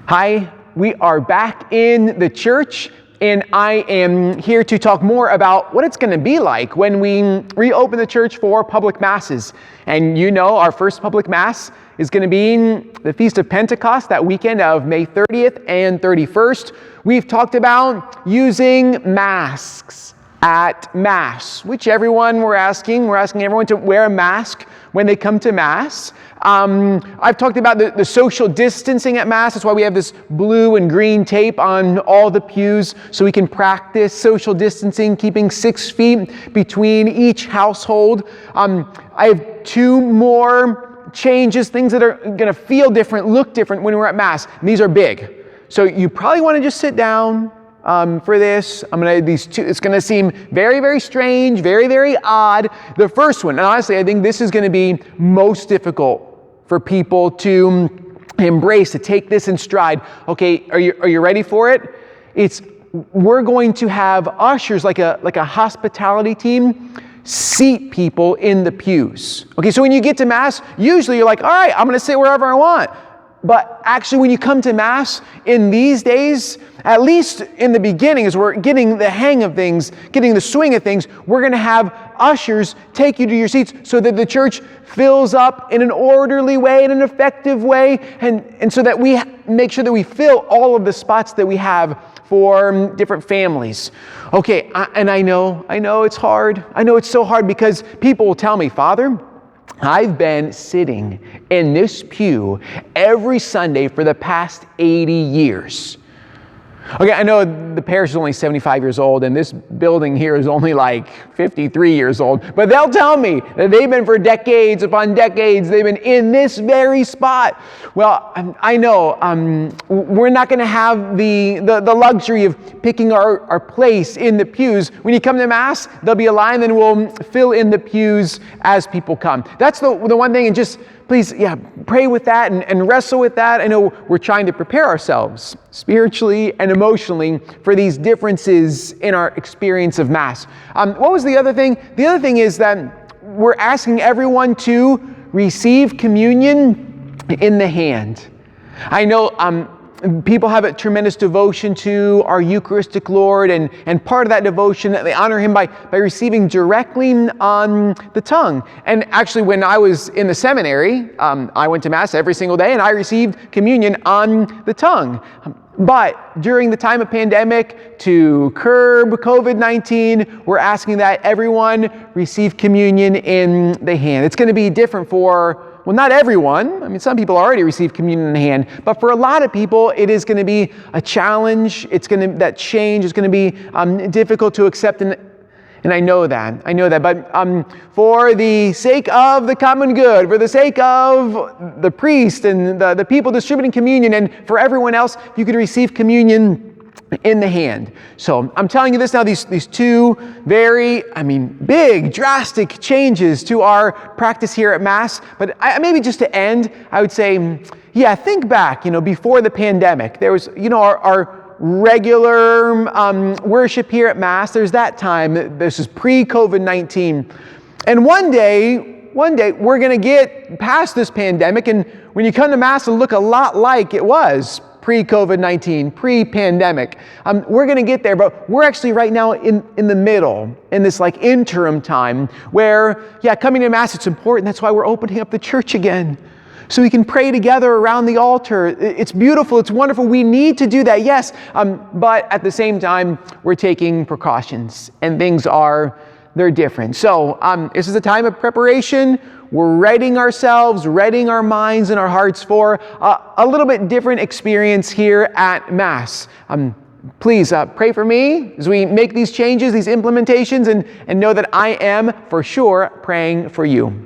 Hi, we are back in the church, and I am here to talk more about what it's going to be like when we reopen the church for public masses. And you know, our first public mass is going to be the Feast of Pentecost, that weekend of May 30th and 31st. We've talked about using masks at Mass, which we're asking everyone to wear a mask when they come to Mass. I've talked about the social distancing at Mass. That's why we have this blue and green tape on all the pews, so we can practice social distancing, keeping 6 feet between each household. I have 2 more changes, things that are going to feel different, look different when we're at Mass. And these are big. So you probably want to just sit down for this. It's going to seem very, very strange, very, very odd. The first one, and honestly, I think this is going to be most difficult for people to embrace, to take this in stride. Okay, are you ready for it? We're going to have ushers, like a hospitality team, seat people in the pews. Okay, so when you get to Mass, usually you're like, all right, I'm going to sit wherever I want. But actually, when you come to Mass in these days, at least in the beginning, as we're getting the hang of things, getting the swing of things, we're going to have ushers take you to your seats so that the church fills up in an orderly way, in an effective way, and so that we make sure that we fill all of the spots that we have for different families. Okay, and I know it's hard. I know it's so hard because people will tell me, Father, I've been sitting in this pew every Sunday for the past 80 years. Okay, I know the parish is only 75 years old, and this building here is only like 53 years old, but they'll tell me that they've been for decades upon decades, they've been in this very spot. Well, I know we're not going to have the luxury of picking our place in the pews. When you come to Mass, there'll be a line, then we'll fill in the pews as people come. That's the one thing, and just please, pray with that and wrestle with that. I know we're trying to prepare ourselves spiritually and emotionally for these differences in our experience of Mass. What was the other thing? The other thing is that we're asking everyone to receive communion in the hand. I know people have a tremendous devotion to our Eucharistic Lord, and part of that devotion, they honor Him by receiving directly on the tongue. And actually, when I was in the seminary, I went to Mass every single day, and I received communion on the tongue. But during the time of pandemic, to curb COVID-19, we're asking that everyone receive communion in the hand. It's going to be different for, well, not everyone. I mean, some people already receive communion in the hand, but for a lot of people, it is going to be a challenge. That change is going to be difficult to accept, and I know that. But for the sake of the common good, for the sake of the priest and the people distributing communion, and for everyone else, you could receive communion in the hand. So I'm telling you this now, these 2 very, big, drastic changes to our practice here at Mass. But maybe just to end, I would say, think back, before the pandemic, there was, our regular worship here at Mass. There's that time. This is pre-COVID-19. And one day, we're going to get past this pandemic, and when you come to Mass, it'll look a lot like it was pre-COVID-19, pre-pandemic. We're going to get there, but we're actually right now in the middle, in this like interim time where, coming to Mass, it's important. That's why we're opening up the church again, so we can pray together around the altar. It's beautiful. It's wonderful. We need to do that, yes. But at the same time, we're taking precautions, and they're different. So this is a time of preparation. We're readying ourselves, readying our minds and our hearts for a little bit different experience here at Mass. Please pray for me as we make these changes, these implementations, and know that I am for sure praying for you.